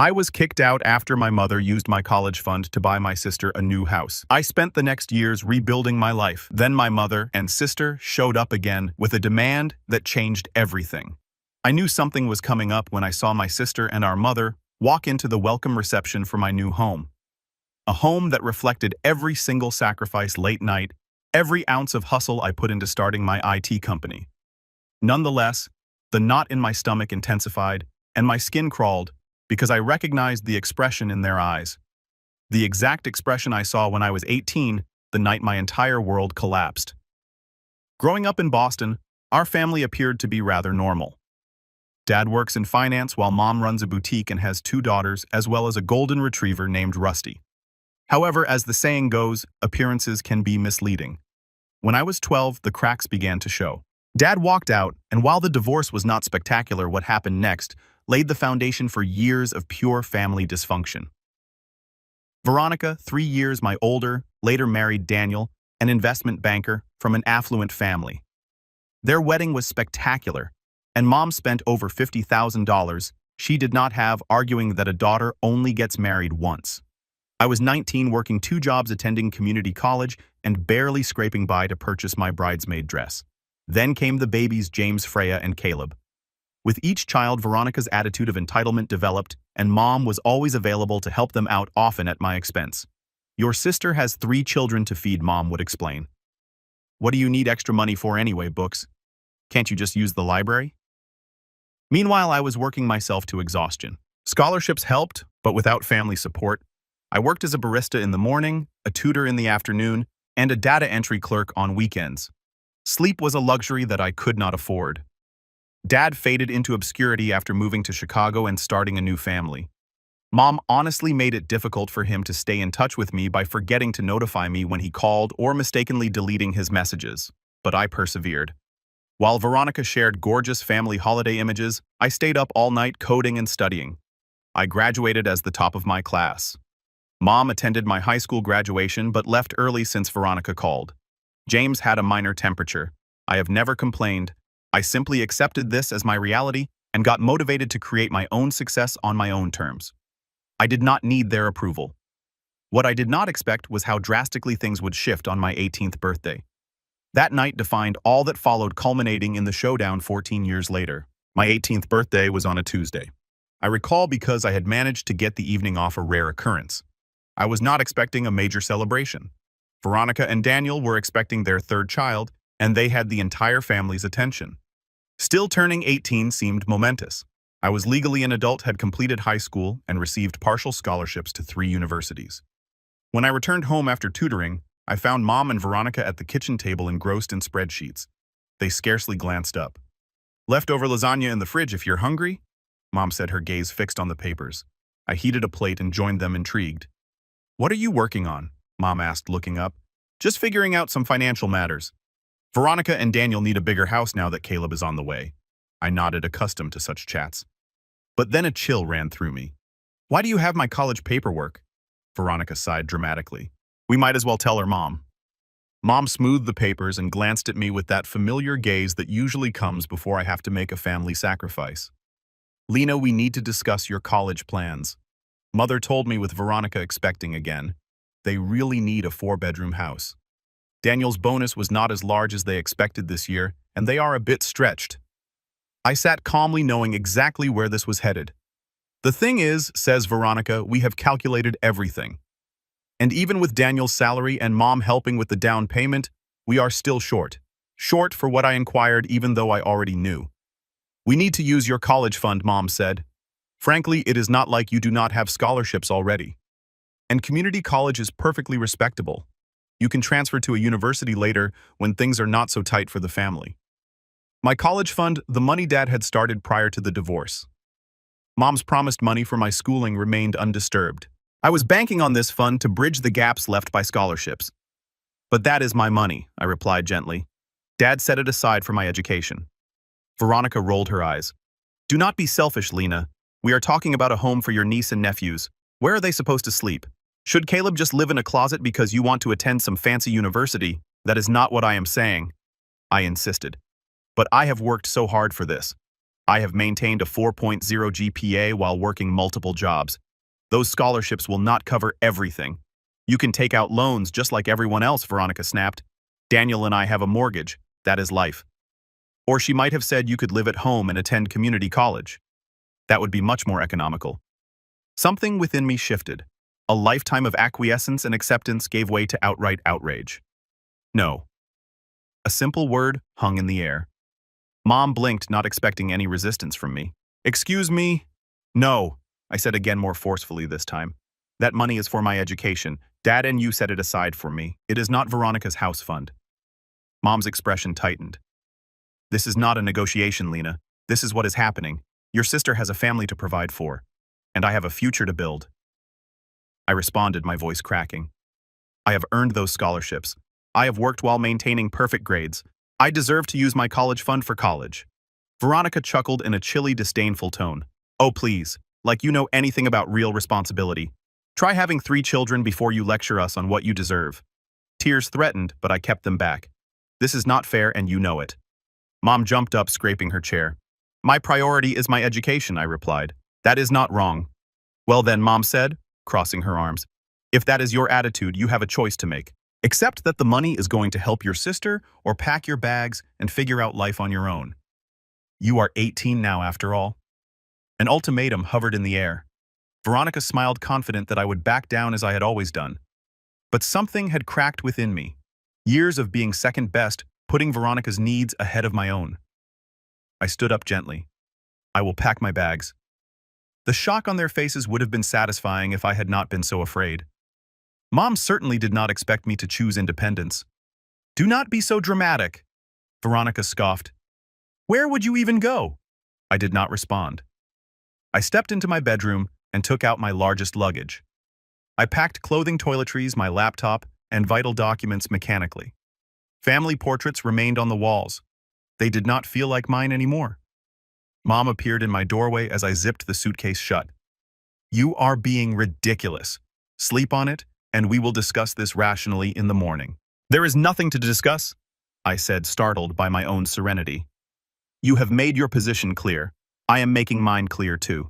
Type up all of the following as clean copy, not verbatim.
I was kicked out after my mother used my college fund to buy my sister a new house. I spent the next years rebuilding my life. Then my mother and sister showed up again with a demand that changed everything. I knew something was coming up when I saw my sister and our mother walk into the welcome reception for my new home. A home that reflected every single sacrifice late night, every ounce of hustle I put into starting my IT company. Nonetheless, the knot in my stomach intensified, and my skin crawled because I recognized the expression in their eyes. The exact expression I saw when I was 18, the night my entire world collapsed. Growing up in Boston, our family appeared to be rather normal. Dad works in finance while Mom runs a boutique and has 2 daughters, as well as a golden retriever named Rusty. However, as the saying goes, appearances can be misleading. When I was 12, the cracks began to show. Dad walked out, and while the divorce was not spectacular, what happened next laid the foundation for years of pure family dysfunction. Veronica, 3 years my older, later married Daniel, an investment banker from an affluent family. Their wedding was spectacular, and Mom spent over $50,000 she did not have, arguing that a daughter only gets married once. I was 19, working 2 jobs, attending community college, and barely scraping by to purchase my bridesmaid dress. Then came the babies, James, Freya, and Caleb. With each child, Veronica's attitude of entitlement developed, and Mom was always available to help them out, often at my expense. "Your sister has 3 children to feed," Mom would explain. "What do you need extra money for anyway, books? Can't you just use the library?" Meanwhile, I was working myself to exhaustion. Scholarships helped, but without family support. I worked as a barista in the morning, a tutor in the afternoon, and a data entry clerk on weekends. Sleep was a luxury that I could not afford. Dad faded into obscurity after moving to Chicago and starting a new family. Mom honestly made it difficult for him to stay in touch with me by forgetting to notify me when he called or mistakenly deleting his messages, but I persevered. While Veronica shared gorgeous family holiday images, I stayed up all night coding and studying. I graduated as the top of my class. Mom attended my high school graduation but left early since Veronica called. James had a minor temperature. I have never complained. I simply accepted this as my reality and got motivated to create my own success on my own terms. I did not need their approval. What I did not expect was how drastically things would shift on my 18th birthday. That night defined all that followed, culminating in the showdown 14 years later. My 18th birthday was on a Tuesday. I recall because I had managed to get the evening off, a rare occurrence. I was not expecting a major celebration. Veronica and Daniel were expecting their 3rd child, and they had the entire family's attention. Still turning 18 seemed momentous. I was legally an adult, had completed high school, and received partial scholarships to 3 universities. When I returned home after tutoring, I found Mom and Veronica at the kitchen table engrossed in spreadsheets. They scarcely glanced up. "Leftover lasagna in the fridge if you're hungry," Mom said, her gaze fixed on the papers. I heated a plate and joined them, intrigued. "What are you working on?" Mom asked, looking up. "Just figuring out some financial matters. Veronica and Daniel need a bigger house now that Caleb is on the way." I nodded, accustomed to such chats. But then a chill ran through me. "Why do you have my college paperwork?" Veronica sighed dramatically. "We might as well tell her, Mom." Mom smoothed the papers and glanced at me with that familiar gaze that usually comes before I have to make a family sacrifice. "Lena, we need to discuss your college plans." Mother told me, with Veronica expecting again. "They really need a 4-bedroom house. Daniel's bonus was not as large as they expected this year, and they are a bit stretched." I sat calmly, knowing exactly where this was headed. "The thing is," says Veronica, "we have calculated everything. And even with Daniel's salary and Mom helping with the down payment, we are still short. Short for what I inquired, even though I already knew. We need to use your college fund," Mom said. "Frankly, it is not like you do not have scholarships already. And community college is perfectly respectable. You can transfer to a university later when things are not so tight for the family." My college fund, the money Dad had started prior to the divorce. Mom's promised money for my schooling remained undisturbed. I was banking on this fund to bridge the gaps left by scholarships. "But that is my money," I replied gently. "Dad set it aside for my education." Veronica rolled her eyes. "Do not be selfish, Lena. We are talking about a home for your niece and nephews. Where are they supposed to sleep? Should Caleb just live in a closet because you want to attend some fancy university? That is not what I am saying." I insisted. "But I have worked so hard for this. I have maintained a 4.0 GPA while working multiple jobs. Those scholarships will not cover everything. You can take out loans just like everyone else, Veronica snapped. Daniel and I have a mortgage. That is life. Or she might have said you could live at home and attend community college. That would be much more economical. Something within me shifted. A lifetime of acquiescence and acceptance gave way to outright outrage. No. A simple word hung in the air. Mom blinked, not expecting any resistance from me. Excuse me? No, I said again more forcefully this time. That money is for my education. Dad and you set it aside for me. It is not Veronica's house fund. Mom's expression tightened. This is not a negotiation, Lena. This is what is happening. Your sister has a family to provide for, and I have a future to build. I responded, my voice cracking. I have earned those scholarships. I have worked while maintaining perfect grades. I deserve to use my college fund for college. Veronica chuckled in a chilly, disdainful tone. Oh, please, like you know anything about real responsibility. Try having 3 children before you lecture us on what you deserve. Tears threatened, but I kept them back. This is not fair and you know it. Mom jumped up, scraping her chair. My priority is my education, I replied. That is not wrong. Well then, Mom said, crossing her arms. If that is your attitude, you have a choice to make. Accept that the money is going to help your sister, or pack your bags and figure out life on your own. You are 18 now, after all. An ultimatum hovered in the air. Veronica smiled, confident that I would back down as I had always done. But something had cracked within me. Years of being second best, putting Veronica's needs ahead of my own. I stood up gently. I will pack my bags. The shock on their faces would have been satisfying if I had not been so afraid. Mom certainly did not expect me to choose independence. Do not be so dramatic, Veronica scoffed. Where would you even go? I did not respond. I stepped into my bedroom and took out my largest luggage. I packed clothing, toiletries, my laptop, and vital documents mechanically. Family portraits remained on the walls. They did not feel like mine anymore. Mom appeared in my doorway as I zipped the suitcase shut. You are being ridiculous. Sleep on it, and we will discuss this rationally in the morning. There is nothing to discuss, I said, startled by my own serenity. You have made your position clear. I am making mine clear too.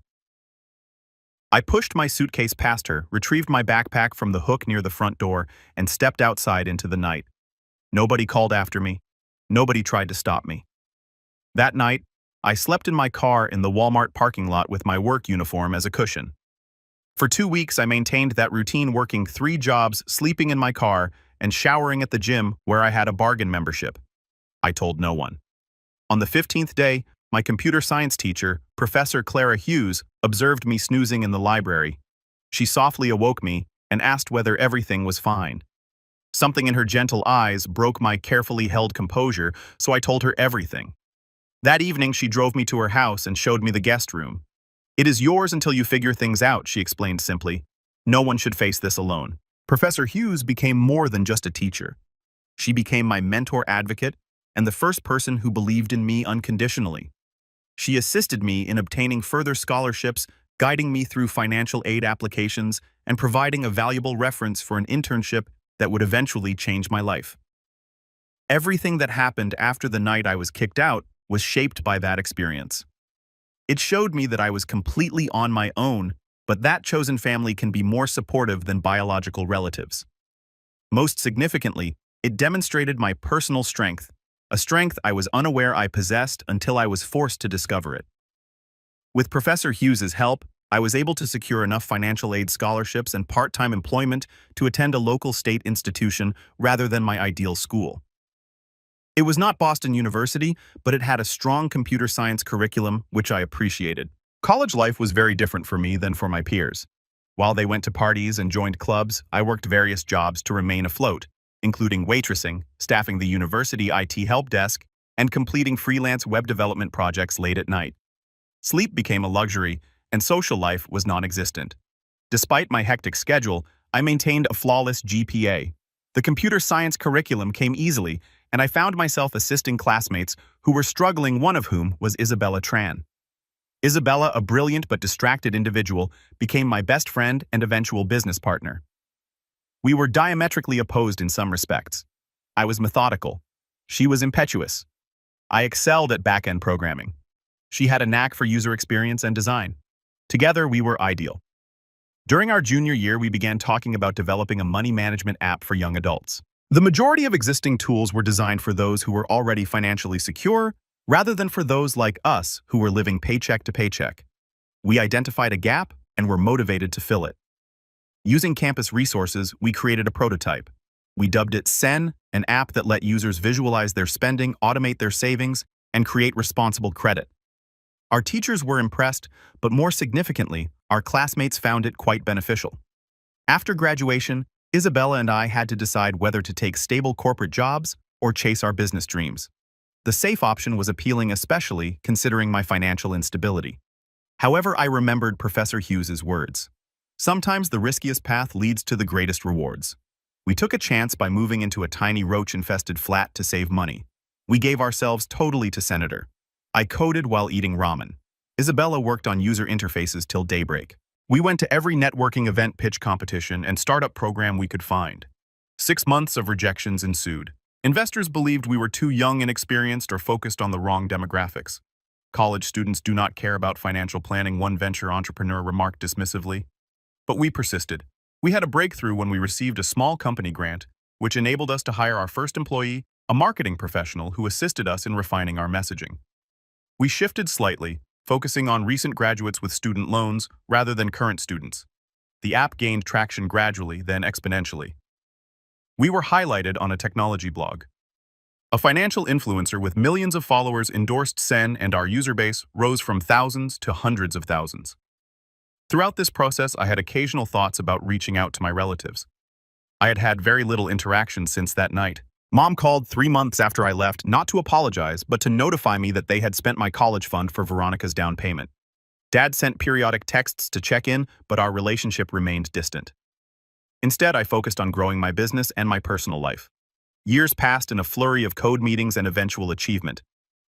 I pushed my suitcase past her, retrieved my backpack from the hook near the front door, and stepped outside into the night. Nobody called after me. Nobody tried to stop me. That night, I slept in my car in the Walmart parking lot with my work uniform as a cushion. For 2 weeks, I maintained that routine, working 3 jobs, sleeping in my car, and showering at the gym where I had a bargain membership. I told no one. On the 15th day, my computer science teacher, Professor Clara Hughes, observed me snoozing in the library. She softly awoke me and asked whether everything was fine. Something in her gentle eyes broke my carefully held composure, so I told her everything. That evening, she drove me to her house and showed me the guest room. It is yours until you figure things out, she explained simply. No one should face this alone. Professor Hughes became more than just a teacher. She became my mentor advocate and the first person who believed in me unconditionally. She assisted me in obtaining further scholarships, guiding me through financial aid applications, and providing a valuable reference for an internship that would eventually change my life. Everything that happened after the night I was kicked out was shaped by that experience. It showed me that I was completely on my own, but that chosen family can be more supportive than biological relatives. Most significantly, it demonstrated my personal strength, a strength I was unaware I possessed until I was forced to discover it. With Professor Hughes's help, I was able to secure enough financial aid scholarships and part-time employment to attend a local state institution rather than my ideal school. It was not Boston University, but it had a strong computer science curriculum, which I appreciated. College life was very different for me than for my peers. While they went to parties and joined clubs, I worked various jobs to remain afloat, including waitressing, staffing the university IT help desk, and completing freelance web development projects late at night. Sleep became a luxury, and social life was non-existent. Despite my hectic schedule, I maintained a flawless GPA. The computer science curriculum came easily, and I found myself assisting classmates who were struggling, one of whom was Isabella Tran. Isabella, a brilliant but distracted individual, became my best friend and eventual business partner. We were diametrically opposed in some respects. I was methodical. She was impetuous. I excelled at back-end programming. She had a knack for user experience and design. Together, we were ideal. During our junior year, we began talking about developing a money management app for young adults. The majority of existing tools were designed for those who were already financially secure, rather than for those like us who were living paycheck to paycheck. We identified a gap and were motivated to fill it. Using campus resources, we created a prototype. We dubbed it SEN, an app that let users visualize their spending, automate their savings, and create responsible credit. Our teachers were impressed, but more significantly, our classmates found it quite beneficial. After graduation, Isabella and I had to decide whether to take stable corporate jobs or chase our business dreams. The safe option was appealing, especially considering my financial instability. However, I remembered Professor Hughes's words. Sometimes the riskiest path leads to the greatest rewards. We took a chance by moving into a tiny roach-infested flat to save money. We gave ourselves totally to Senator. I coded while eating ramen. Isabella worked on user interfaces till daybreak. We went to every networking event, pitch competition, and startup program we could find. 6 months of rejections ensued. Investors believed we were too young and inexperienced or focused on the wrong demographics. College students do not care about financial planning, one venture entrepreneur remarked dismissively. But we persisted. We had a breakthrough when we received a small company grant, which enabled us to hire our first employee, a marketing professional who assisted us in refining our messaging. We shifted slightly, focusing on recent graduates with student loans rather than current students. The app gained traction gradually, then exponentially. We were highlighted on a technology blog. A financial influencer with millions of followers endorsed SEN, and our user base rose from thousands to hundreds of thousands. Throughout this process, I had occasional thoughts about reaching out to my relatives. I had had very little interaction since that night. Mom called 3 months after I left, not to apologize, but to notify me that they had spent my college fund for Veronica's down payment. Dad sent periodic texts to check in, but our relationship remained distant. Instead, I focused on growing my business and my personal life. Years passed in a flurry of code meetings and eventual achievement.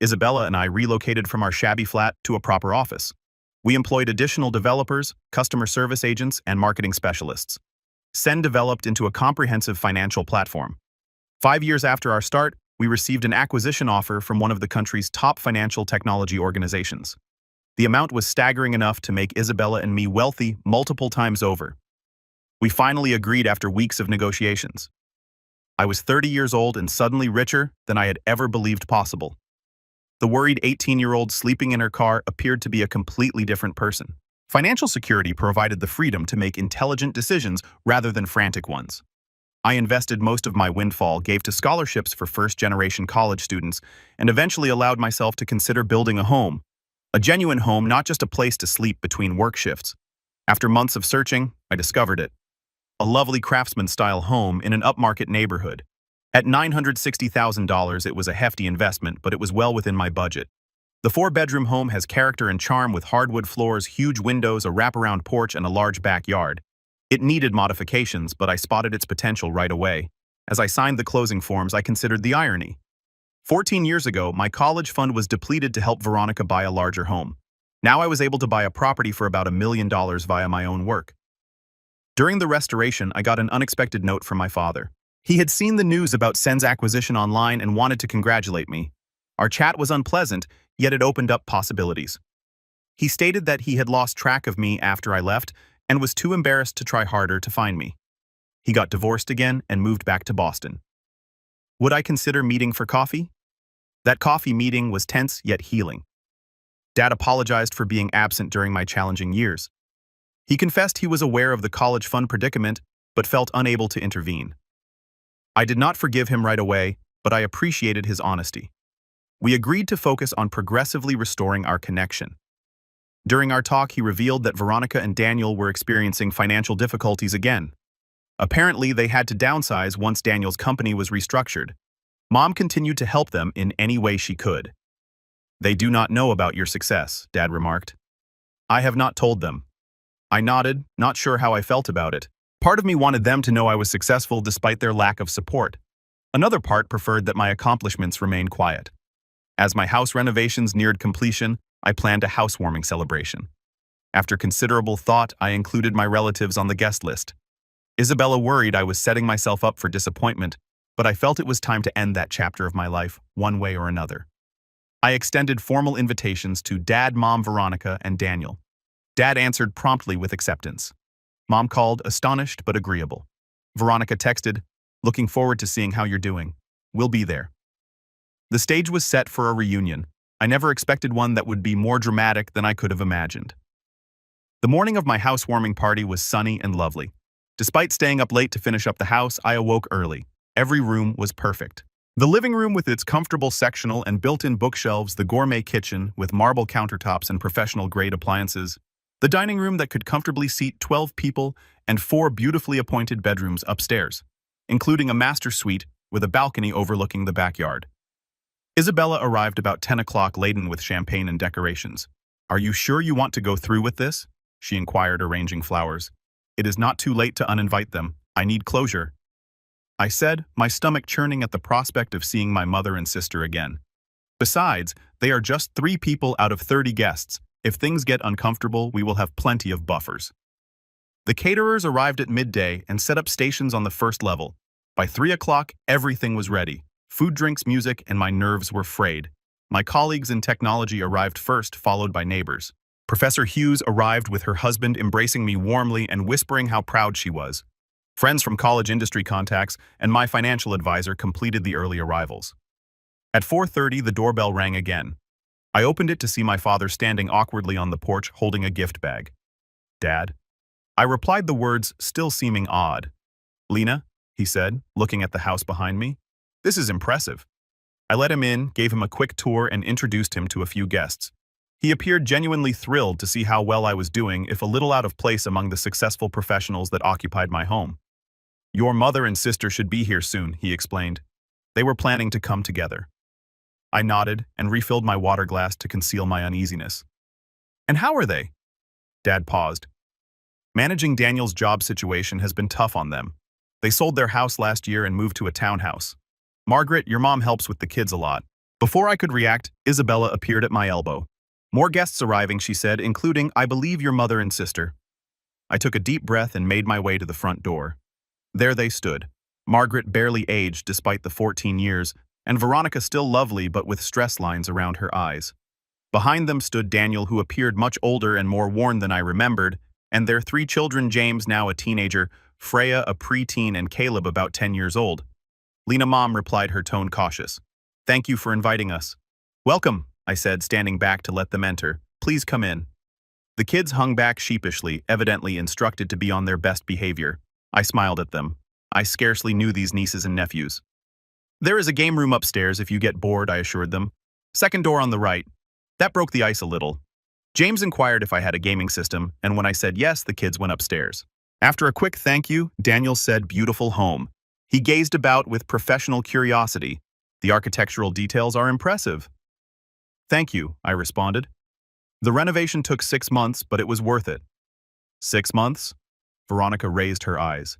Isabella and I relocated from our shabby flat to a proper office. We employed additional developers, customer service agents, and marketing specialists. SEN developed into a comprehensive financial platform. 5 years after our start, we received an acquisition offer from one of the country's top financial technology organizations. The amount was staggering enough to make Isabella and me wealthy multiple times over. We finally agreed after weeks of negotiations. I was 30 years old and suddenly richer than I had ever believed possible. The worried 18-year-old sleeping in her car appeared to be a completely different person. Financial security provided the freedom to make intelligent decisions rather than frantic ones. I invested most of my windfall, gave to scholarships for first-generation college students, and eventually allowed myself to consider building a home. A genuine home, not just a place to sleep between work shifts. After months of searching, I discovered it. A lovely craftsman-style home in an upmarket neighborhood. At $960,000, it was a hefty investment, but it was well within my budget. The 4-bedroom home has character and charm with hardwood floors, huge windows, a wraparound porch, and a large backyard. It needed modifications, but I spotted its potential right away. As I signed the closing forms, I considered the irony. 14 years ago, my college fund was depleted to help Veronica buy a larger home. Now I was able to buy a property for about $1 million via my own work. During the restoration, I got an unexpected note from my father. He had seen the news about SEN's acquisition online and wanted to congratulate me. Our chat was unpleasant, yet it opened up possibilities. He stated that he had lost track of me after I left and was too embarrassed to try harder to find me. He got divorced again and moved back to Boston. Would I consider meeting for coffee? That coffee meeting was tense yet healing. Dad apologized for being absent during my challenging years. He confessed he was aware of the college fund predicament, but felt unable to intervene. I did not forgive him right away, but I appreciated his honesty. We agreed to focus on progressively restoring our connection. During our talk, he revealed that Veronica and Daniel were experiencing financial difficulties again. Apparently, they had to downsize once Daniel's company was restructured. Mom continued to help them in any way she could. "They do not know about your success," Dad remarked. "I have not told them." I nodded, not sure how I felt about it. Part of me wanted them to know I was successful despite their lack of support. Another part preferred that my accomplishments remain quiet. As my house renovations neared completion, I planned a housewarming celebration. After considerable thought, I included my relatives on the guest list. Isabella worried I was setting myself up for disappointment, but I felt it was time to end that chapter of my life, one way or another. I extended formal invitations to Dad, Mom, Veronica, and Daniel. Dad answered promptly with acceptance. Mom called, astonished but agreeable. Veronica texted, "Looking forward to seeing how you're doing. We'll be there." The stage was set for a reunion. I never expected one that would be more dramatic than I could have imagined. The morning of my housewarming party was sunny and lovely. Despite staying up late to finish up the house, I awoke early. Every room was perfect. The living room with its comfortable sectional and built-in bookshelves, the gourmet kitchen with marble countertops and professional-grade appliances, the dining room that could comfortably seat 12 people, and 4 beautifully appointed bedrooms upstairs, including a master suite with a balcony overlooking the backyard. Isabella arrived about 10 o'clock laden with champagne and decorations. "Are you sure you want to go through with this?" she inquired, arranging flowers. "It is not too late to uninvite them. I need closure," I said, my stomach churning at the prospect of seeing my mother and sister again. Besides, they are just 3 people out of 30 guests. If things get uncomfortable, we will have plenty of buffers. The caterers arrived at midday and set up stations on the first level. By 3 o'clock, everything was ready. Food, drinks, music, and my nerves were frayed. My colleagues in technology arrived first, followed by neighbors. Professor Hughes arrived with her husband embracing me warmly and whispering how proud she was. Friends from college industry contacts and my financial advisor completed the early arrivals. At 4:30, the doorbell rang again. I opened it to see my father standing awkwardly on the porch holding a gift bag. "Dad?" I replied, the words still seeming odd. "Lena," he said, looking at the house behind me. "This is impressive." I let him in, gave him a quick tour, and introduced him to a few guests. He appeared genuinely thrilled to see how well I was doing, if a little out of place among the successful professionals that occupied my home. "Your mother and sister should be here soon," he explained. They were planning to come together. I nodded and refilled my water glass to conceal my uneasiness. "And how are they?" Dad paused. "Managing Daniel's job situation has been tough on them. They sold their house last year and moved to a townhouse. Margaret, your mom helps with the kids a lot." Before I could react, Isabella appeared at my elbow. "More guests arriving," she said, "including, I believe, your mother and sister." I took a deep breath and made my way to the front door. There they stood. Margaret barely aged despite the 14 years, and Veronica still lovely but with stress lines around her eyes. Behind them stood Daniel, who appeared much older and more worn than I remembered, and their 3 children, James, now a teenager, Freya, a preteen, and Caleb, about 10 years old. "Lena, Mom," replied, her tone cautious. "Thank you for inviting us." "Welcome," I said, standing back to let them enter. "Please come in." The kids hung back sheepishly, evidently instructed to be on their best behavior. I smiled at them. I scarcely knew these nieces and nephews. "There is a game room upstairs if you get bored," I assured them. "Second door on the right." That broke the ice a little. James inquired if I had a gaming system, and when I said yes, the kids went upstairs. After a quick thank you, Daniel said, "Beautiful home." He gazed about with professional curiosity. "The architectural details are impressive." "Thank you," I responded. "The renovation took 6 months, but it was worth it." 6 months? Veronica raised her eyes.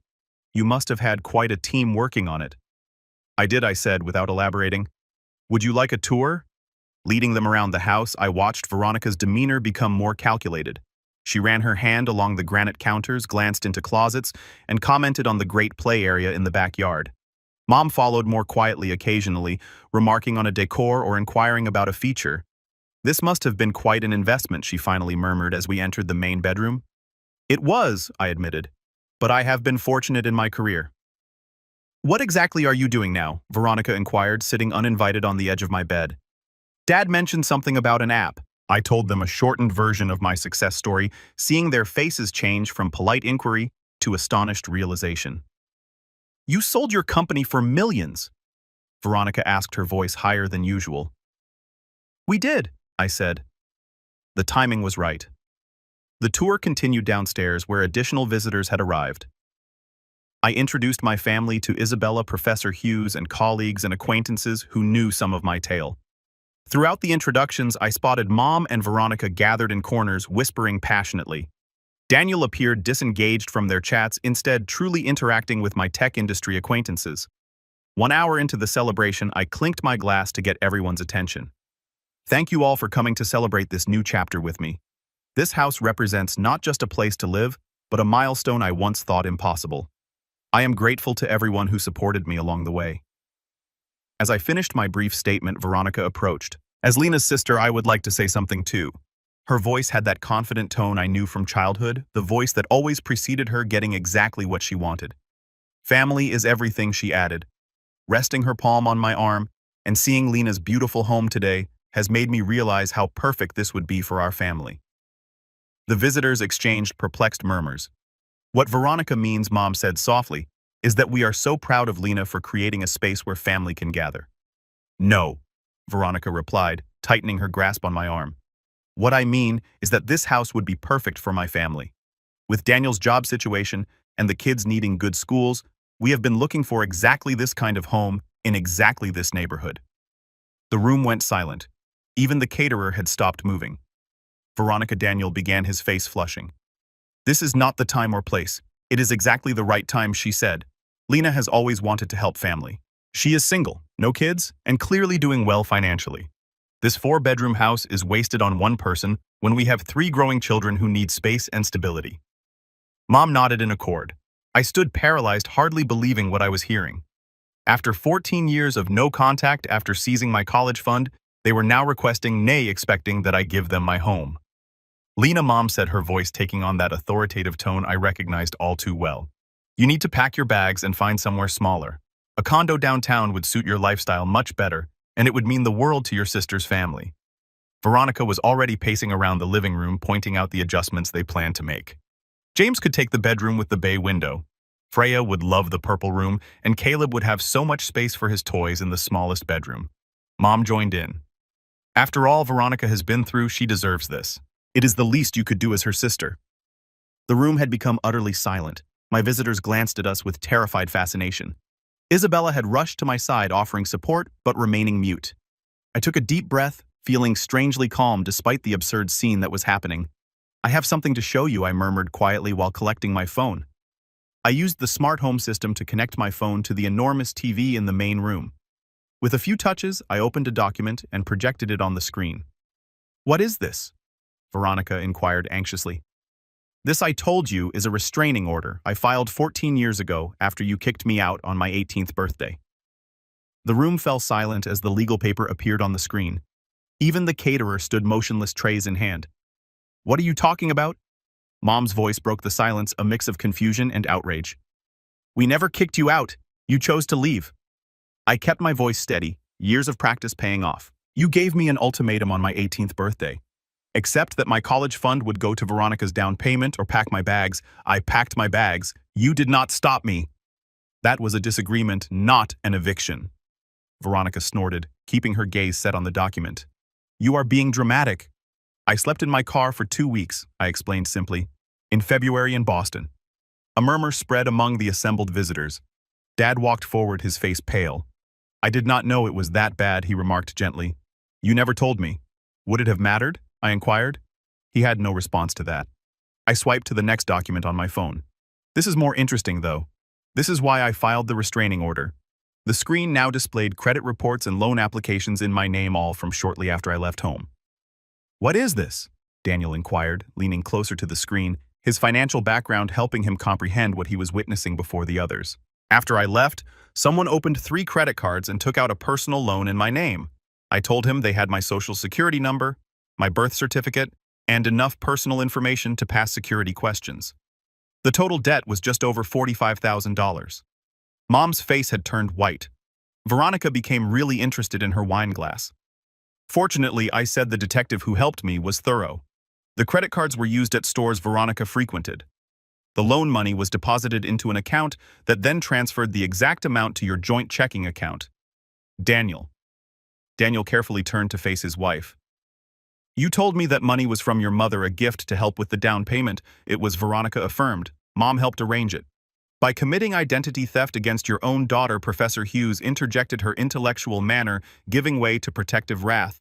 "You must have had quite a team working on it." "I did," I said, without elaborating. "Would you like a tour?" Leading them around the house, I watched Veronica's demeanor become more calculated. She ran her hand along the granite counters, glanced into closets, and commented on the great play area in the backyard. Mom followed more quietly occasionally, remarking on a decor or inquiring about a feature. "This must have been quite an investment," she finally murmured as we entered the main bedroom. "It was," I admitted, "but I have been fortunate in my career." "What exactly are you doing now?" Veronica inquired, sitting uninvited on the edge of my bed. "Dad mentioned something about an app." I told them a shortened version of my success story, seeing their faces change from polite inquiry to astonished realization. "You sold your company for millions?" Veronica asked, her voice higher than usual. "We did," I said. The timing was right. The tour continued downstairs, where additional visitors had arrived. I introduced my family to Isabella, Professor Hughes, and colleagues and acquaintances who knew some of my tale. Throughout the introductions, I spotted Mom and Veronica gathered in corners, whispering passionately. Daniel appeared disengaged from their chats, instead truly interacting with my tech industry acquaintances. 1 hour into the celebration, I clinked my glass to get everyone's attention. "Thank you all for coming to celebrate this new chapter with me. This house represents not just a place to live, but a milestone I once thought impossible. I am grateful to everyone who supported me along the way." As I finished my brief statement, Veronica approached, As Lena's sister, I would like to say something too. Her voice had that confident tone I knew from childhood, the voice that always preceded her getting exactly what she wanted. Family is everything, she added. Resting her palm on my arm and seeing Lena's beautiful home today has made me realize how perfect this would be for our family. The visitors exchanged perplexed murmurs. What Veronica means, Mom said softly, is that we are so proud of Lena for creating a space where family can gather. No, Veronica replied, tightening her grasp on my arm. What I mean is that this house would be perfect for my family. With Daniel's job situation and the kids needing good schools, we have been looking for exactly this kind of home in exactly this neighborhood. The room went silent. Even the caterer had stopped moving. Veronica Daniel began, his face flushing. This is not the time or place. It is exactly the right time, she said. Lena has always wanted to help family. She is single, no kids, and clearly doing well financially. This 4-bedroom house is wasted on one person when we have 3 growing children who need space and stability. Mom nodded in accord. I stood paralyzed, hardly believing what I was hearing. After 14 years of no contact after seizing my college fund, they were now requesting, nay, expecting that I give them my home. Lena, Mom said, her voice taking on that authoritative tone I recognized all too well. You need to pack your bags and find somewhere smaller. A condo downtown would suit your lifestyle much better, and it would mean the world to your sister's family. Veronica was already pacing around the living room, pointing out the adjustments they planned to make. James could take the bedroom with the bay window. Freya would love the purple room, and Caleb would have so much space for his toys in the smallest bedroom. Mom joined in. After all Veronica has been through, she deserves this. It is the least you could do as her sister. The room had become utterly silent. My visitors glanced at us with terrified fascination. Isabella had rushed to my side, offering support, but remaining mute. I took a deep breath, feeling strangely calm despite the absurd scene that was happening. I have something to show you, I murmured quietly while collecting my phone. I used the smart home system to connect my phone to the enormous TV in the main room. With a few touches, I opened a document and projected it on the screen. What is this? Veronica inquired anxiously. This, I told you, is a restraining order I filed 14 years ago after you kicked me out on my 18th birthday. The room fell silent as the legal paper appeared on the screen. Even the caterer stood motionless, trays in hand. What are you talking about? Mom's voice broke the silence, a mix of confusion and outrage. We never kicked you out. You chose to leave. I kept my voice steady, years of practice paying off. You gave me an ultimatum on my 18th birthday. Except that my college fund would go to Veronica's down payment or pack my bags. I packed my bags. You did not stop me. That was a disagreement, not an eviction. Veronica snorted, keeping her gaze set on the document. You are being dramatic. I slept in my car for 2 weeks, I explained simply. In February in Boston. A murmur spread among the assembled visitors. Dad walked forward, his face pale. I did not know it was that bad, he remarked gently. You never told me. Would it have mattered? I inquired. He had no response to that. I swiped to the next document on my phone. This is more interesting, though. This is why I filed the restraining order. The screen now displayed credit reports and loan applications in my name, all from shortly after I left home. What is this? Daniel inquired, leaning closer to the screen, his financial background helping him comprehend what he was witnessing before the others. After I left, someone opened 3 credit cards and took out a personal loan in my name. I told him they had my social security number, my birth certificate, and enough personal information to pass security questions. The total debt was just over $45,000. Mom's face had turned white. Veronica became really interested in her wine glass. Fortunately, I said the detective who helped me was thorough. The credit cards were used at stores Veronica frequented. The loan money was deposited into an account that then transferred the exact amount to your joint checking account. Daniel. Daniel carefully turned to face his wife. You told me that money was from your mother, a gift to help with the down payment. It was, Veronica affirmed. Mom helped arrange it. By committing identity theft against your own daughter, Professor Hughes interjected, her intellectual manner giving way to protective wrath.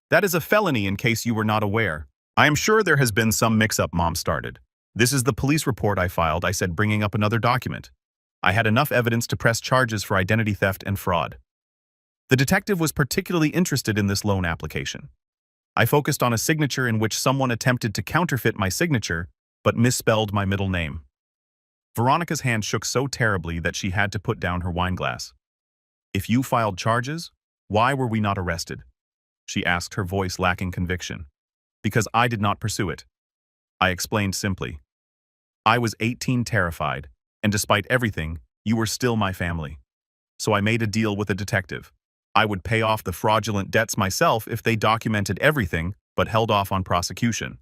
That is a felony, in case you were not aware. I am sure there has been some mix-up, Mom started. This is the police report I filed, I said, bringing up another document. I had enough evidence to press charges for identity theft and fraud. The detective was particularly interested in this loan application. I focused on a signature in which someone attempted to counterfeit my signature, but misspelled my middle name. Veronica's hand shook so terribly that she had to put down her wine glass. If you filed charges, why were we not arrested? she asked, her voice lacking conviction. Because I did not pursue it. I explained simply. I was 18, terrified, and despite everything, you were still my family. So I made a deal with a detective. I would pay off the fraudulent debts myself if they documented everything, but held off on prosecution.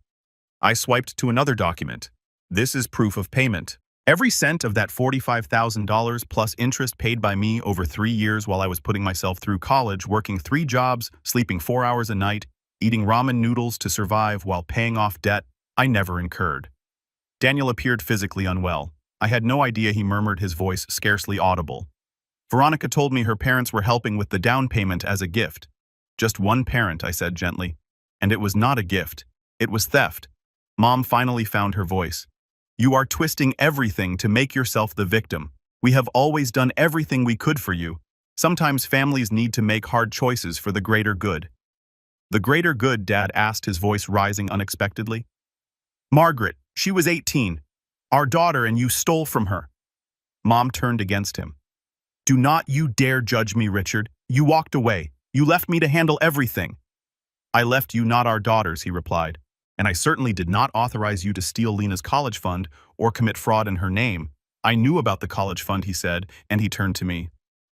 I swiped to another document. This is proof of payment. Every cent of that $45,000 plus interest paid by me over 3 years while I was putting myself through college, working 3 jobs, sleeping 4 hours a night, eating ramen noodles to survive while paying off debt, I never incurred. Daniel appeared physically unwell. I had no idea, he murmured, his voice scarcely audible. Veronica told me her parents were helping with the down payment as a gift. Just one parent, I said gently. And it was not a gift. It was theft. Mom finally found her voice. You are twisting everything to make yourself the victim. We have always done everything we could for you. Sometimes families need to make hard choices for the greater good. The greater good, Dad asked, his voice rising unexpectedly. Margaret, she was 18. Our daughter, and you stole from her. Mom turned against him. Do not you dare judge me, Richard. You walked away. You left me to handle everything. I left you, not our daughters, he replied. And I certainly did not authorize you to steal Lena's college fund or commit fraud in her name. I knew about the college fund, he said, and he turned to me.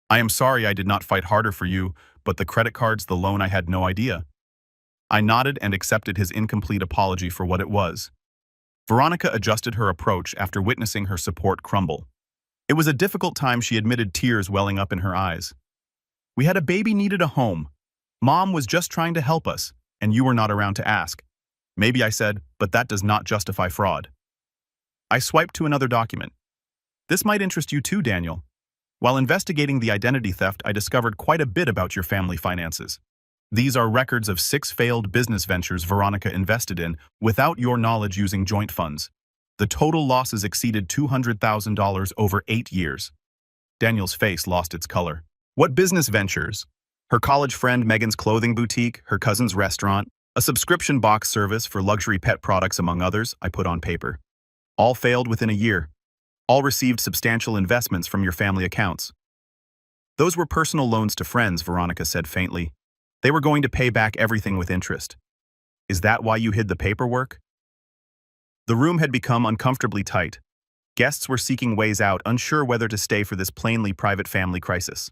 I am sorry I did not fight harder for you, but the credit cards, the loan, I had no idea. I nodded and accepted his incomplete apology for what it was. Veronica adjusted her approach after witnessing her support crumble. It was a difficult time, she admitted, tears welling up in her eyes. We had a baby, needed a home. Mom was just trying to help us, and you were not around to ask. Maybe, I said, but that does not justify fraud. I swiped to another document. This might interest you too, Daniel. While investigating the identity theft, I discovered quite a bit about your family finances. These are records of 6 failed business ventures Veronica invested in without your knowledge, using joint funds. The total losses exceeded $200,000 over 8 years. Daniel's face lost its color. What business ventures? Her college friend Megan's clothing boutique, her cousin's restaurant, a subscription box service for luxury pet products, among others, I put on paper. All failed within a year. All received substantial investments from your family accounts. Those were personal loans to friends, Veronica said faintly. They were going to pay back everything with interest. Is that why you hid the paperwork? The room had become uncomfortably tight. Guests were seeking ways out, unsure whether to stay for this plainly private family crisis.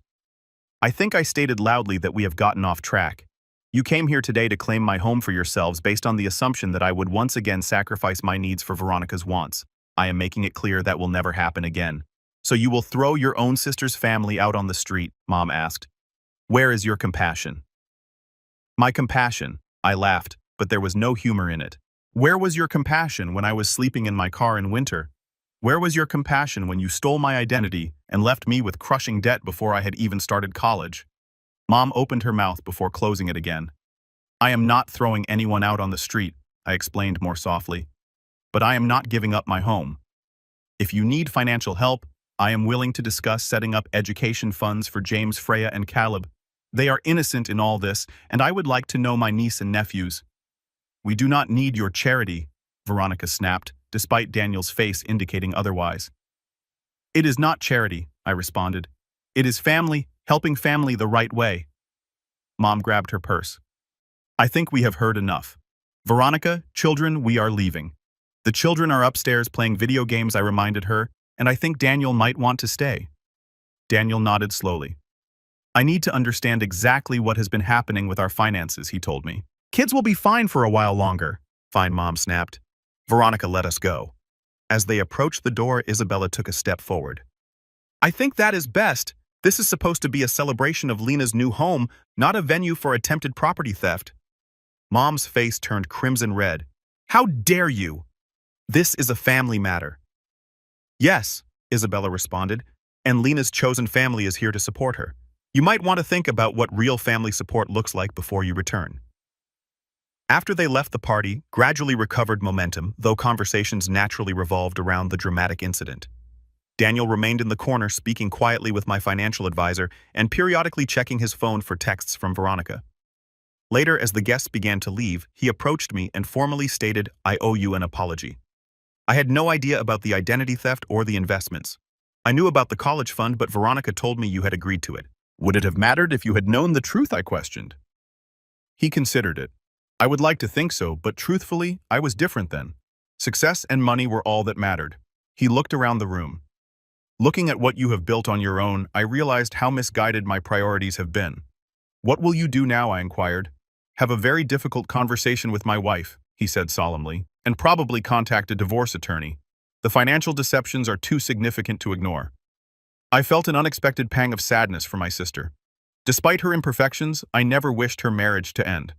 I think I stated loudly that we have gotten off track. You came here today to claim my home for yourselves based on the assumption that I would once again sacrifice my needs for Veronica's wants. I am making it clear that will never happen again. So you will throw your own sister's family out on the street, Mom asked. Where is your compassion? My compassion, I laughed, but there was no humor in it. Where was your compassion when I was sleeping in my car in winter? Where was your compassion when you stole my identity and left me with crushing debt before I had even started college? Mom opened her mouth before closing it again. I am not throwing anyone out on the street, I explained more softly. But I am not giving up my home. If you need financial help, I am willing to discuss setting up education funds for James, Freya, and Caleb. They are innocent in all this, and I would like to know my niece and nephews. We do not need your charity, Veronica snapped, despite Daniel's face indicating otherwise. It is not charity, I responded. It is family, helping family the right way. Mom grabbed her purse. I think we have heard enough. Veronica, children, we are leaving. The children are upstairs playing video games, I reminded her, and I think Daniel might want to stay. Daniel nodded slowly. I need to understand exactly what has been happening with our finances, he told me. Kids will be fine for a while longer. Fine, Mom snapped. Veronica, let us go. As they approached the door, Isabella took a step forward. I think that is best. This is supposed to be a celebration of Lena's new home, not a venue for attempted property theft. Mom's face turned crimson red. How dare you? This is a family matter. Yes, Isabella responded, and Lena's chosen family is here to support her. You might want to think about what real family support looks like before you return. After they left, the party gradually recovered momentum, though conversations naturally revolved around the dramatic incident. Daniel remained in the corner, speaking quietly with my financial advisor and periodically checking his phone for texts from Veronica. Later, as the guests began to leave, he approached me and formally stated, I owe you an apology. I had no idea about the identity theft or the investments. I knew about the college fund, but Veronica told me you had agreed to it. Would it have mattered if you had known the truth, I questioned. He considered it. I would like to think so, but truthfully, I was different then. Success and money were all that mattered. He looked around the room. Looking at what you have built on your own, I realized how misguided my priorities have been. What will you do now? I inquired. Have a very difficult conversation with my wife, he said solemnly, and probably contact a divorce attorney. The financial deceptions are too significant to ignore. I felt an unexpected pang of sadness for my sister. Despite her imperfections, I never wished her marriage to end.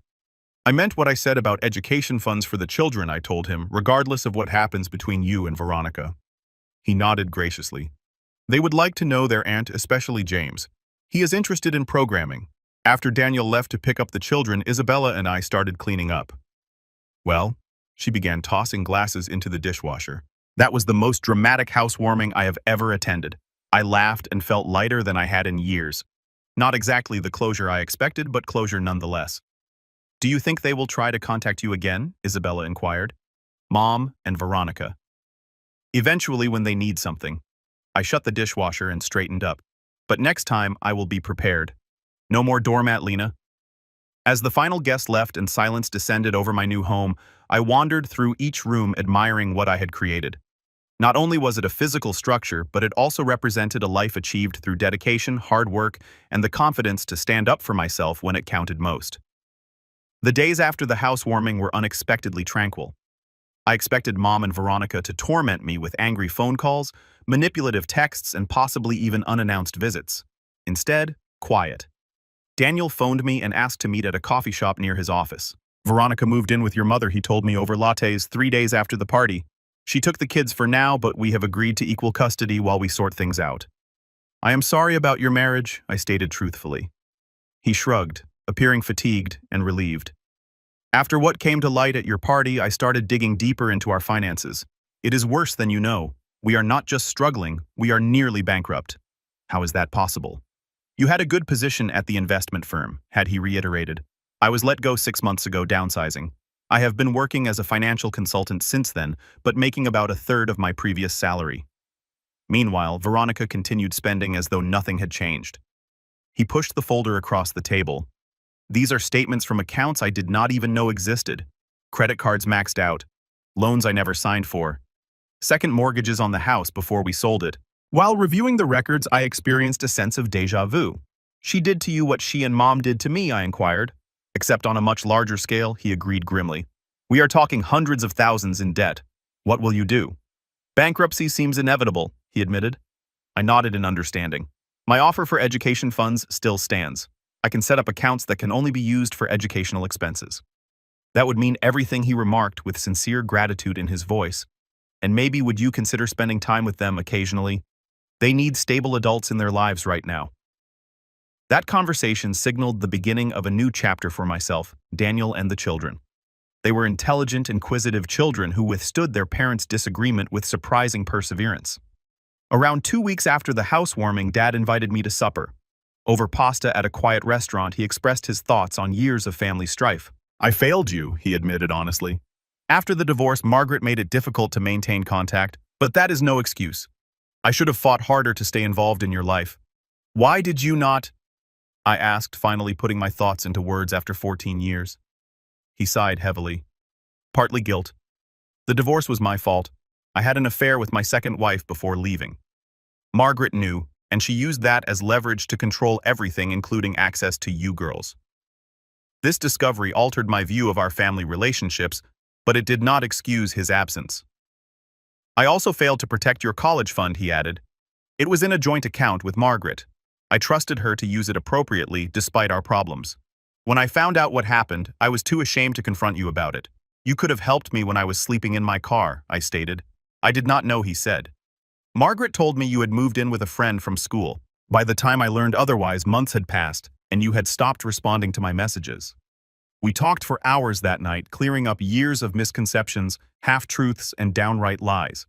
I meant what I said about education funds for the children, I told him, regardless of what happens between you and Veronica. He nodded graciously. They would like to know their aunt, especially James. He is interested in programming. After Daniel left to pick up the children, Isabella and I started cleaning up. Well, she began tossing glasses into the dishwasher. That was the most dramatic housewarming I have ever attended. I laughed and felt lighter than I had in years. Not exactly the closure I expected, but closure nonetheless. Do you think they will try to contact you again? Isabella inquired. Mom and Veronica. Eventually when they need something. I shut the dishwasher and straightened up. But next time I will be prepared. No more doormat, Lena. As the final guest left and silence descended over my new home, I wandered through each room admiring what I had created. Not only was it a physical structure, but it also represented a life achieved through dedication, hard work, and the confidence to stand up for myself when it counted most. The days after the housewarming were unexpectedly tranquil. I expected Mom and Veronica to torment me with angry phone calls, manipulative texts, and possibly even unannounced visits. Instead, quiet. Daniel phoned me and asked to meet at a coffee shop near his office. Veronica moved in with your mother, he told me, over lattes 3 days after the party. She took the kids for now, but we have agreed to equal custody while we sort things out. I am sorry about your marriage, I stated truthfully. He shrugged, appearing fatigued and relieved. After what came to light at your party, I started digging deeper into our finances. It is worse than you know. We are not just struggling, we are nearly bankrupt. How is that possible? You had a good position at the investment firm, had he reiterated. I was let go 6 months ago, downsizing. I have been working as a financial consultant since then, but making about a third of my previous salary. Meanwhile, Veronica continued spending as though nothing had changed. He pushed the folder across the table. These are statements from accounts I did not even know existed. Credit cards maxed out. Loans I never signed for. Second mortgages on the house before we sold it. While reviewing the records, I experienced a sense of déjà vu. She did to you what she and Mom did to me, I inquired. Except on a much larger scale, he agreed grimly. We are talking hundreds of thousands in debt. What will you do? Bankruptcy seems inevitable, he admitted. I nodded in understanding. My offer for education funds still stands. I can set up accounts that can only be used for educational expenses. That would mean everything, he remarked with sincere gratitude in his voice. And maybe would you consider spending time with them occasionally? They need stable adults in their lives right now. That conversation signaled the beginning of a new chapter for myself, Daniel and the children. They were intelligent, inquisitive children who withstood their parents' disagreement with surprising perseverance. Around 2 weeks after the housewarming, Dad invited me to supper. Over pasta at a quiet restaurant, he expressed his thoughts on years of family strife. I failed you, he admitted honestly. After the divorce, Margaret made it difficult to maintain contact, but that is no excuse. I should have fought harder to stay involved in your life. Why did you not? I asked, finally putting my thoughts into words after 14 years. He sighed heavily. Partly guilt. The divorce was my fault. I had an affair with my second wife before leaving. Margaret knew, and she used that as leverage to control everything, including access to you girls. This discovery altered my view of our family relationships, but it did not excuse his absence. I also failed to protect your college fund, he added. It was in a joint account with Margaret. I trusted her to use it appropriately despite our problems. When I found out what happened, I was too ashamed to confront you about it. You could have helped me when I was sleeping in my car, I stated. I did not know, he said. Margaret told me you had moved in with a friend from school. By the time I learned otherwise, months had passed, and you had stopped responding to my messages. We talked for hours that night, clearing up years of misconceptions, half-truths, and downright lies.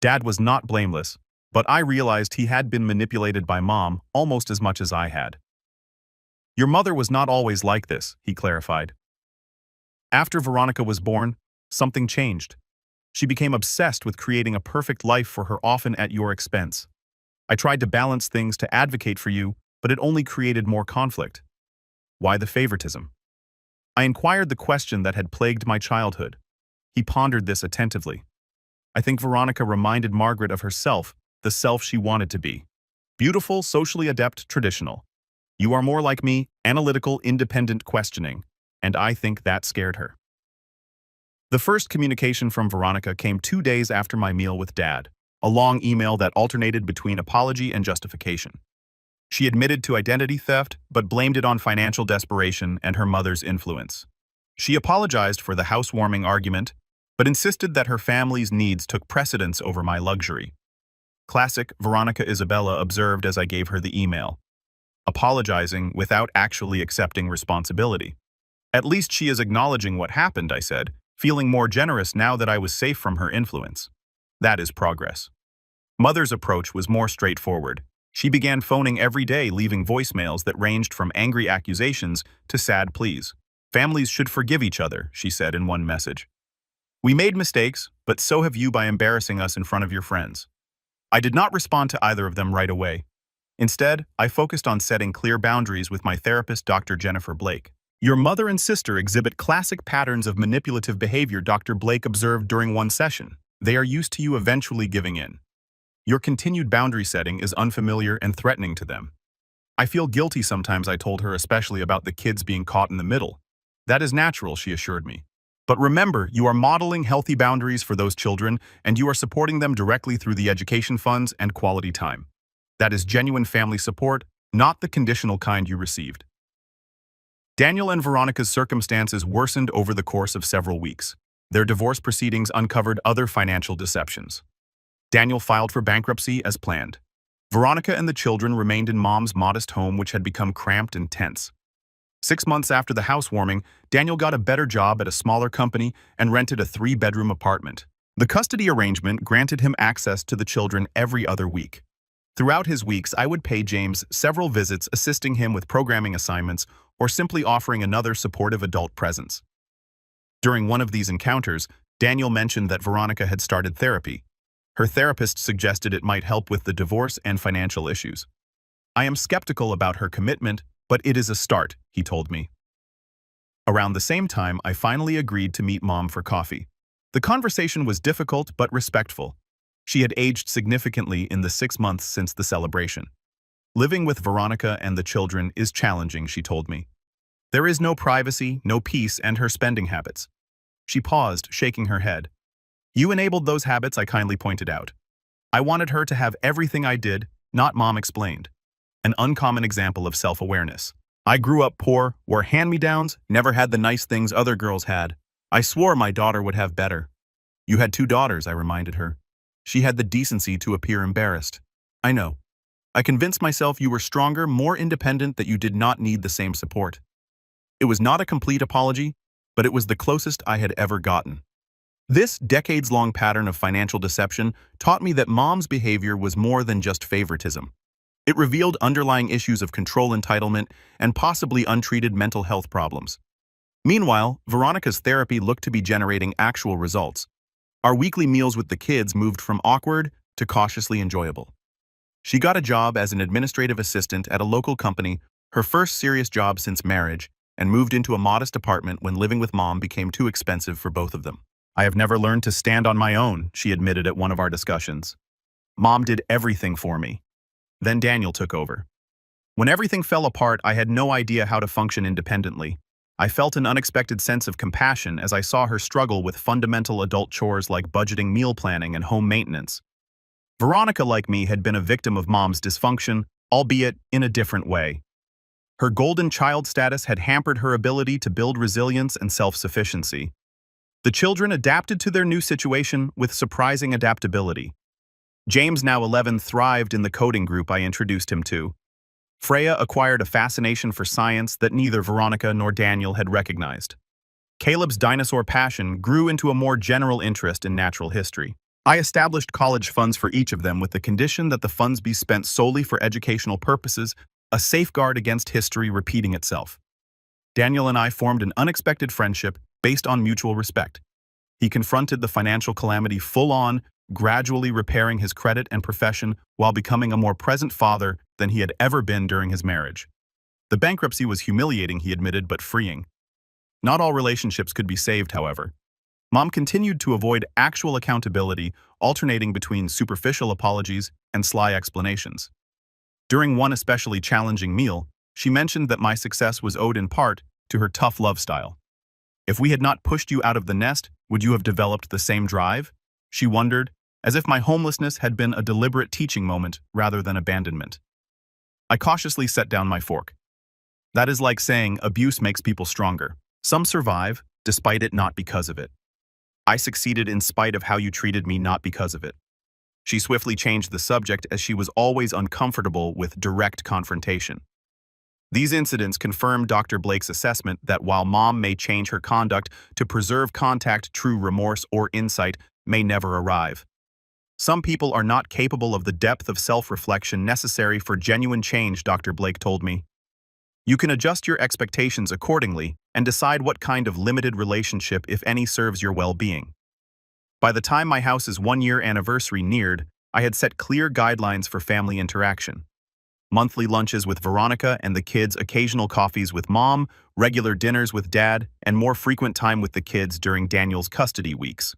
Dad was not blameless, but I realized he had been manipulated by Mom almost as much as I had. Your mother was not always like this, he clarified. After Veronica was born, something changed. She became obsessed with creating a perfect life for her, often at your expense. I tried to balance things to advocate for you, but it only created more conflict. Why the favoritism? I inquired the question that had plagued my childhood. He pondered this attentively. I think Veronica reminded Margaret of herself, the self she wanted to be. Beautiful, socially adept, traditional. You are more like me, analytical, independent, questioning. And I think that scared her. The first communication from Veronica came 2 days after my meal with Dad, a long email that alternated between apology and justification. She admitted to identity theft, but blamed it on financial desperation and her mother's influence. She apologized for the housewarming argument, but insisted that her family's needs took precedence over my luxury. Classic Veronica Isabella observed as I gave her the email, apologizing without actually accepting responsibility. At least she is acknowledging what happened, I said, feeling more generous now that I was safe from her influence. That is progress. Mother's approach was more straightforward. She began phoning every day, leaving voicemails that ranged from angry accusations to sad pleas. Families should forgive each other, she said in one message. We made mistakes, but so have you by embarrassing us in front of your friends. I did not respond to either of them right away. Instead, I focused on setting clear boundaries with my therapist, Dr. Jennifer Blake. Your mother and sister exhibit classic patterns of manipulative behavior, Dr. Blake observed during one session. They are used to you eventually giving in. Your continued boundary setting is unfamiliar and threatening to them. I feel guilty sometimes, I told her, especially about the kids being caught in the middle. That is natural, she assured me. But remember, you are modeling healthy boundaries for those children, and you are supporting them directly through the education funds and quality time. That is genuine family support, not the conditional kind you received. Daniel and Veronica's circumstances worsened over the course of several weeks. Their divorce proceedings uncovered other financial deceptions. Daniel filed for bankruptcy as planned. Veronica and the children remained in Mom's modest home, which had become cramped and tense. 6 months after the housewarming, Daniel got a better job at a smaller company and rented a 3-bedroom apartment. The custody arrangement granted him access to the children every other week. Throughout his weeks, I would pay James several visits, assisting him with programming assignments or simply offering another supportive adult presence. During one of these encounters, Daniel mentioned that Veronica had started therapy. Her therapist suggested it might help with the divorce and financial issues. I am skeptical about her commitment, but it is a start, he told me. Around the same time, I finally agreed to meet Mom for coffee. The conversation was difficult but respectful. She had aged significantly in the 6 months since the celebration. Living with Veronica and the children is challenging, she told me. There is no privacy, no peace, and her spending habits. She paused, shaking her head. You enabled those habits, I kindly pointed out. I wanted her to have everything I did, not, Mom explained. An uncommon example of self-awareness. I grew up poor, wore hand-me-downs, never had the nice things other girls had. I swore my daughter would have better. You had 2 daughters, I reminded her. She had the decency to appear embarrassed. I know. I convinced myself you were stronger, more independent, that you did not need the same support. It was not a complete apology, but it was the closest I had ever gotten. This decades-long pattern of financial deception taught me that Mom's behavior was more than just favoritism. It revealed underlying issues of control, entitlement, and possibly untreated mental health problems. Meanwhile, Veronica's therapy looked to be generating actual results. Our weekly meals with the kids moved from awkward to cautiously enjoyable. She got a job as an administrative assistant at a local company, her first serious job since marriage, and moved into a modest apartment when living with Mom became too expensive for both of them. I have never learned to stand on my own, she admitted at one of our discussions. Mom did everything for me. Then Daniel took over. When everything fell apart, I had no idea how to function independently. I felt an unexpected sense of compassion as I saw her struggle with fundamental adult chores like budgeting, meal planning, and home maintenance. Veronica, like me, had been a victim of Mom's dysfunction, albeit in a different way. Her golden child status had hampered her ability to build resilience and self-sufficiency. The children adapted to their new situation with surprising adaptability. James, now 11, thrived in the coding group I introduced him to. Freya acquired a fascination for science that neither Veronica nor Daniel had recognized. Caleb's dinosaur passion grew into a more general interest in natural history. I established college funds for each of them with the condition that the funds be spent solely for educational purposes, a safeguard against history repeating itself. Daniel and I formed an unexpected friendship based on mutual respect. He confronted the financial calamity full-on, gradually repairing his credit and profession while becoming a more present father than he had ever been during his marriage. The bankruptcy was humiliating, he admitted, but freeing. Not all relationships could be saved, however. Mom continued to avoid actual accountability, alternating between superficial apologies and sly explanations. During one especially challenging meal, she mentioned that my success was owed in part to her tough love style. If we had not pushed you out of the nest, would you have developed the same drive? She wondered, as if my homelessness had been a deliberate teaching moment rather than abandonment. I cautiously set down my fork. That is like saying abuse makes people stronger. Some survive, despite it, not because of it. I succeeded in spite of how you treated me, not because of it. She swiftly changed the subject as she was always uncomfortable with direct confrontation. These incidents confirmed Dr. Blake's assessment that while Mom may change her conduct to preserve contact, true remorse or insight may never arrive. Some people are not capable of the depth of self-reflection necessary for genuine change, Dr. Blake told me. You can adjust your expectations accordingly and decide what kind of limited relationship, if any, serves your well-being. By the time my house's one-year anniversary neared, I had set clear guidelines for family interaction. Monthly lunches with Veronica and the kids, occasional coffees with Mom, regular dinners with Dad, and more frequent time with the kids during Daniel's custody weeks.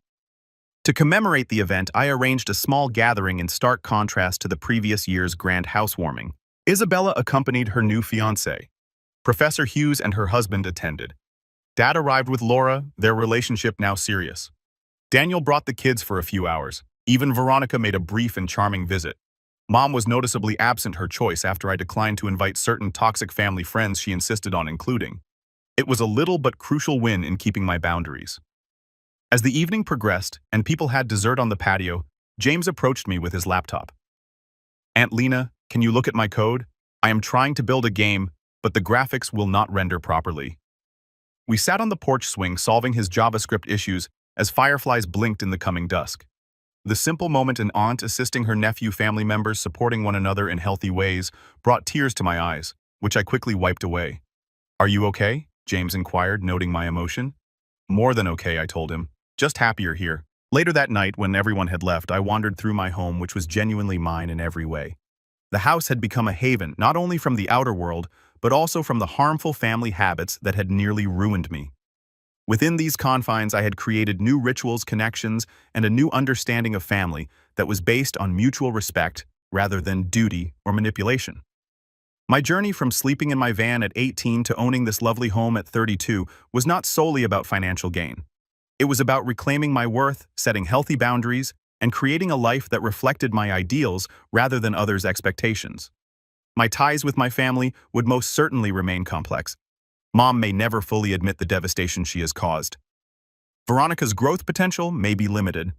To commemorate the event, I arranged a small gathering in stark contrast to the previous year's grand housewarming. Isabella accompanied her new fiancé. Professor Hughes and her husband attended. Dad arrived with Laura, their relationship now serious. Daniel brought the kids for a few hours. Even Veronica made a brief and charming visit. Mom was noticeably absent, her choice after I declined to invite certain toxic family friends she insisted on including. It was a little but crucial win in keeping my boundaries. As the evening progressed and people had dessert on the patio, James approached me with his laptop. Aunt Lena, can you look at my code? I am trying to build a game, but the graphics will not render properly. We sat on the porch swing solving his JavaScript issues as fireflies blinked in the coming dusk. The simple moment an aunt assisting her nephew, family members supporting one another in healthy ways, brought tears to my eyes, which I quickly wiped away. Are you okay? James inquired, noting my emotion. More than okay, I told him. Just happier here. Later that night, when everyone had left, I wandered through my home, which was genuinely mine in every way. The house had become a haven, not only from the outer world, but also from the harmful family habits that had nearly ruined me. Within these confines, I had created new rituals, connections, and a new understanding of family that was based on mutual respect rather than duty or manipulation. My journey from sleeping in my van at 18 to owning this lovely home at 32 was not solely about financial gain. It was about reclaiming my worth, setting healthy boundaries, and creating a life that reflected my ideals rather than others' expectations. My ties with my family would most certainly remain complex. Mom may never fully admit the devastation she has caused. Veronica's growth potential may be limited.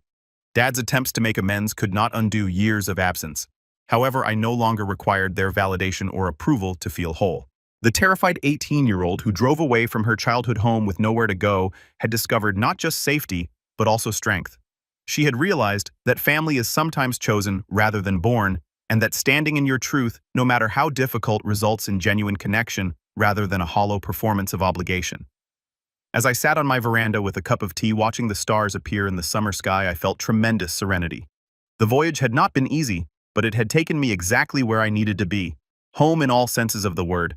Dad's attempts to make amends could not undo years of absence. However, I no longer required their validation or approval to feel whole. The terrified 18-year-old who drove away from her childhood home with nowhere to go had discovered not just safety, but also strength. She had realized that family is sometimes chosen rather than born, and that standing in your truth, no matter how difficult, results in genuine connection rather than a hollow performance of obligation. As I sat on my veranda with a cup of tea watching the stars appear in the summer sky, I felt tremendous serenity. The voyage had not been easy, but it had taken me exactly where I needed to be, home in all senses of the word,